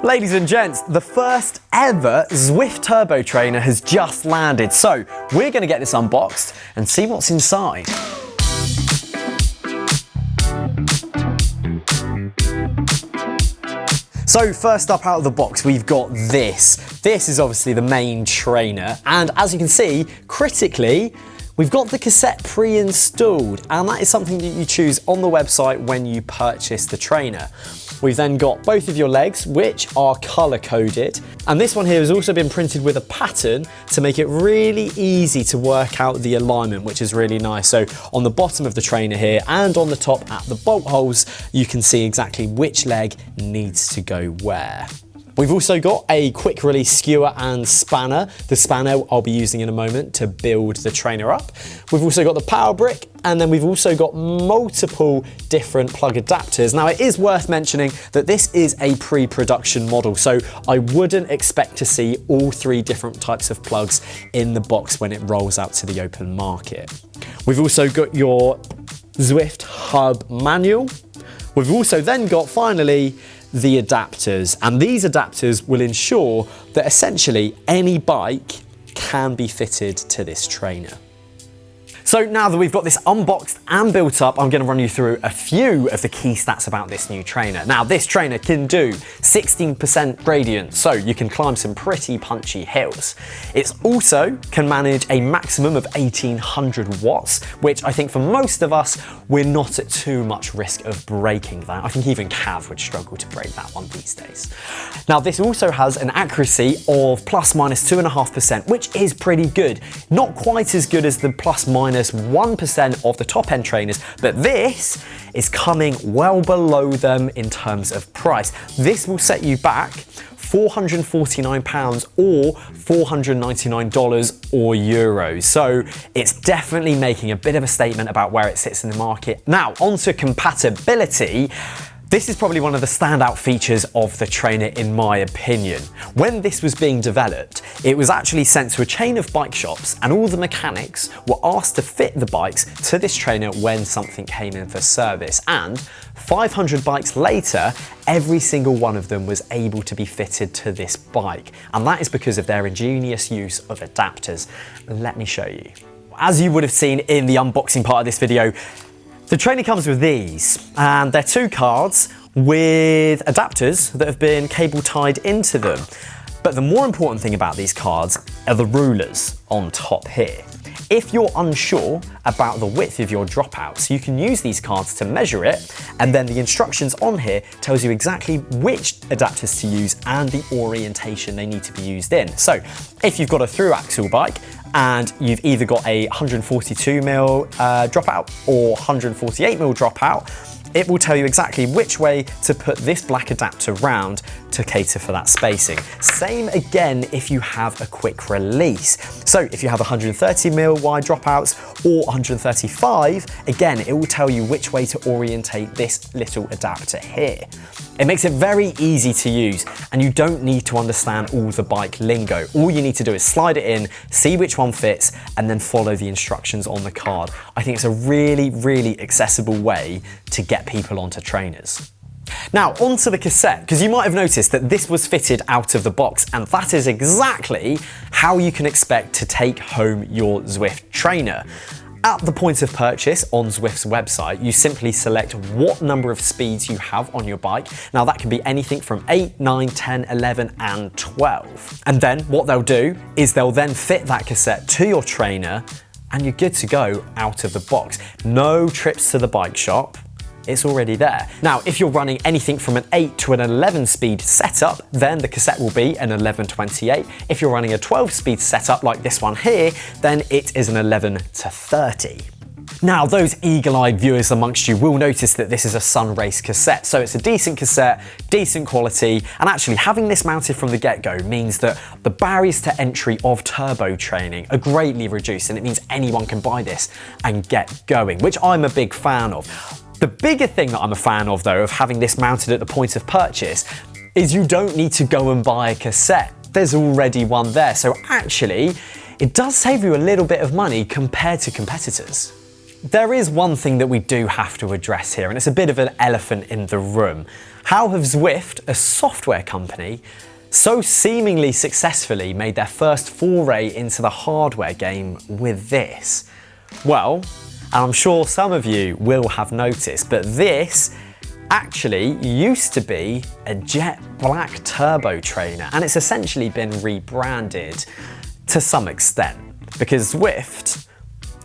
Ladies and gents, the first ever Zwift Turbo Trainer has just landed, so we're going to get this unboxed and see what's inside. So first up out of the box, we've got this. This is obviously the main trainer, and as you can see, critically, we've got the cassette pre-installed, and that is something that you choose on the website when you purchase the trainer. We've then got both of your legs, which are color-coded, and this one here has also been printed with a pattern to make it really easy to work out the alignment, which is really nice. So on the bottom of the trainer here and on the top at the bolt holes, you can see exactly which leg needs to go where. We've also got a quick release skewer and spanner. The spanner I'll be using in a moment to build the trainer up. We've also got the power brick, and then we've also got multiple different plug adapters. Now it is worth mentioning that this is a pre-production model, so I wouldn't expect to see all three different types of plugs in the box when it rolls out to the open market. We've also got your Zwift Hub manual. We've also then got, finally, the adapters, and these adapters will ensure that essentially any bike can be fitted to this trainer. So now that we've got this unboxed and built up, I'm going to run you through a few of the key stats about this new trainer. Now this trainer can do 16% gradient, so you can climb some pretty punchy hills. It also can manage a maximum of 1800 watts, which I think for most of us, we're not at too much risk of breaking that. I think even Cav would struggle to break that one these days. Now this also has an accuracy of ±2.5%, which is pretty good. Not quite as good as the ±1% of the top end trainers, but this is coming well below them in terms of price. This will set you back £449 or $499 or euros. So it's definitely making a bit of a statement about where it sits in the market. Now onto compatibility. This is probably one of the standout features of the trainer in my opinion. When this was being developed, it was actually sent to a chain of bike shops, and all the mechanics were asked to fit the bikes to this trainer when something came in for service. And 500 bikes later, every single one of them was able to be fitted to this bike. And that is because of their ingenious use of adapters. Let me show you. As you would have seen in the unboxing part of this video, the trainer comes with these, and they're two cards with adapters that have been cable tied into them. But the more important thing about these cards are the rulers on top here. If you're unsure about the width of your dropouts, you can use these cards to measure it, and then the instructions on here tells you exactly which adapters to use and the orientation they need to be used in. So if you've got a through axle bike and you've either got a 142mm dropout or 148mm dropout, it will tell you exactly which way to put this black adapter round to cater for that spacing. Same again if you have a quick release. So if you have 130mm wide dropouts or 135, again, it will tell you which way to orientate this little adapter here. It makes it very easy to use, and you don't need to understand all the bike lingo. All you need to do is slide it in, see which one fits, and then follow the instructions on the card. I think it's a really, really accessible way to get people onto trainers. Now onto the cassette, because you might have noticed that this was fitted out of the box, and that is exactly how you can expect to take home your Zwift trainer. At the point of purchase on Zwift's website, you simply select what number of speeds you have on your bike. Now that can be anything from 8, 9, 10, 11 and 12. And then what they'll do is they'll then fit that cassette to your trainer, and you're good to go out of the box. No trips to the bike shop. It's already there. Now, if you're running anything from an 8 to an 11 speed setup, then the cassette will be an 1128. If you're running a 12 speed setup like this one here, then it is an 11 to 30. Now, those eagle-eyed viewers amongst you will notice that this is a Sun Race cassette. So it's a decent cassette, decent quality, and actually having this mounted from the get-go means that the barriers to entry of turbo training are greatly reduced, and it means anyone can buy this and get going, which I'm a big fan of. The bigger thing that I'm a fan of though, of having this mounted at the point of purchase, is you don't need to go and buy a cassette. There's already one there. So actually, it does save you a little bit of money compared to competitors. There is one thing that we do have to address here, and it's a bit of an elephant in the room. How have Zwift, a software company, so seemingly successfully made their first foray into the hardware game with this? Well, and I'm sure some of you will have noticed, but this actually used to be a jet black turbo trainer, and it's essentially been rebranded to some extent because Zwift,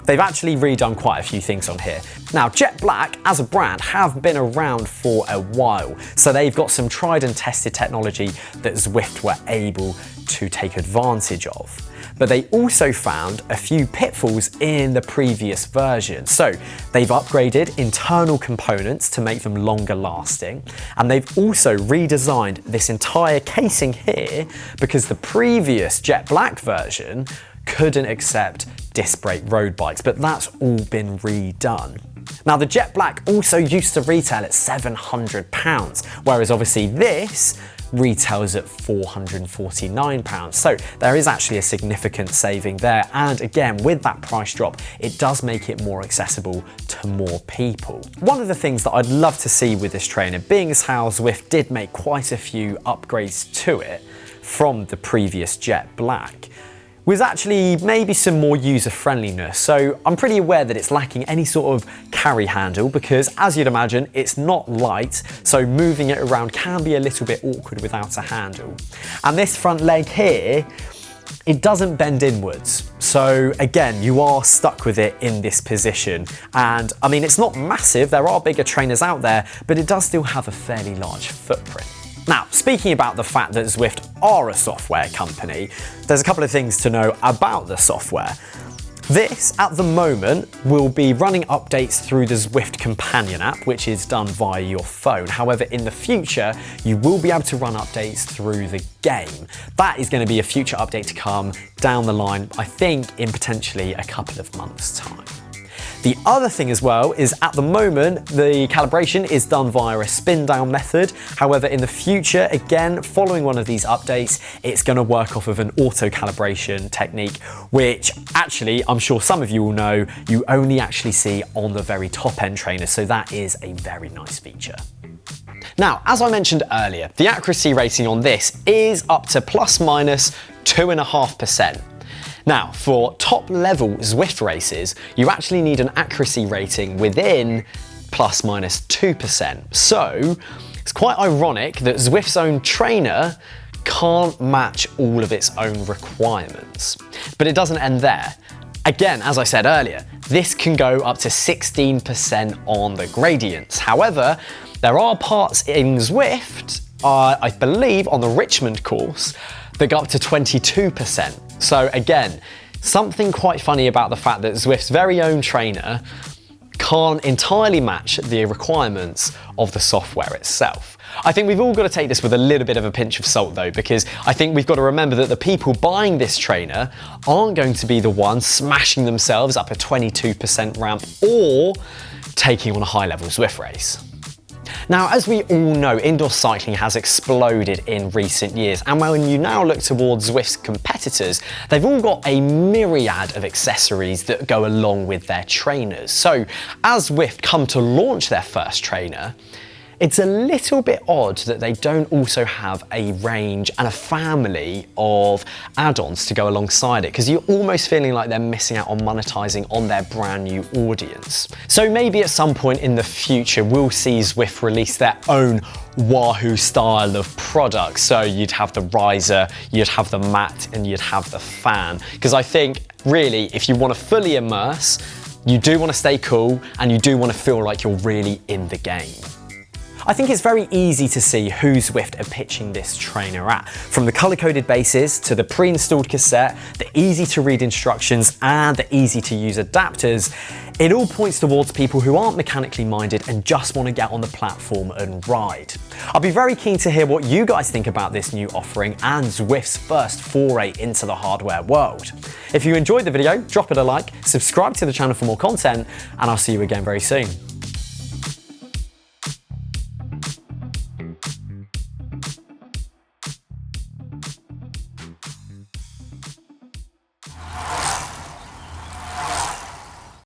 they've actually redone quite a few things on here. Now, Jet Black as a brand have been around for a while, so they've got some tried and tested technology that Zwift were able to take advantage of. But they also found a few pitfalls in the previous version. So they've upgraded internal components to make them longer lasting, and they've also redesigned this entire casing here because the previous Jet Black version couldn't accept disc brake road bikes, but that's all been redone. Now, the Jet Black also used to retail at £700, whereas obviously this retails at £449. So there is actually a significant saving there. And again, with that price drop, it does make it more accessible to more people. One of the things that I'd love to see with this trainer, being as how Zwift did make quite a few upgrades to it from the previous Jet Black, was actually maybe some more user friendliness. So I'm pretty aware that it's lacking any sort of carry handle because, as you'd imagine, it's not light, so moving it around can be a little bit awkward without a handle. And this front leg here, it doesn't bend inwards. So again, you are stuck with it in this position. And I mean, it's not massive, there are bigger trainers out there, but it does still have a fairly large footprint. Now, speaking about the fact that Zwift are a software company, there's a couple of things to know about the software. This, at the moment, will be running updates through the Zwift Companion app, which is done via your phone. However, in the future, you will be able to run updates through the game. That is going to be a future update to come down the line, I think, in potentially a couple of months' time. The other thing as well is at the moment, the calibration is done via a spin down method. However, in the future, again, following one of these updates, it's going to work off of an auto calibration technique, which actually, I'm sure some of you will know, you only actually see on the very top end trainers. So that is a very nice feature. Now, as I mentioned earlier, the accuracy rating on this is up to ±2.5%. Now, for top level Zwift races, you actually need an accuracy rating within ±2%. So it's quite ironic that Zwift's own trainer can't match all of its own requirements. But it doesn't end there. Again, as I said earlier, this can go up to 16% on the gradients. However, there are parts in Zwift, I believe on the Richmond course, that go up to 22%. So again, something quite funny about the fact that Zwift's very own trainer can't entirely match the requirements of the software itself. I think we've all got to take this with a little bit of a pinch of salt though, because I think we've got to remember that the people buying this trainer aren't going to be the ones smashing themselves up a 22% ramp or taking on a high-level Zwift race. Now, as we all know, indoor cycling has exploded in recent years, and when you now look towards Zwift's competitors, they've all got a myriad of accessories that go along with their trainers. So, as Zwift come to launch their first trainer, it's a little bit odd that they don't also have a range and a family of add-ons to go alongside it, because you're almost feeling like they're missing out on monetizing on their brand new audience. So maybe at some point in the future, we'll see Zwift release their own Wahoo style of product. So you'd have the riser, you'd have the mat, and you'd have the fan. Because I think really, if you want to fully immerse, you do want to stay cool and you do want to feel like you're really in the game. I think it's very easy to see who Zwift are pitching this trainer at. From the color-coded bases to the pre-installed cassette, the easy-to-read instructions, and the easy-to-use adapters, it all points towards people who aren't mechanically minded and just want to get on the platform and ride. I'll be very keen to hear what you guys think about this new offering and Zwift's first foray into the hardware world. If you enjoyed the video, drop it a like, subscribe to the channel for more content, and I'll see you again very soon.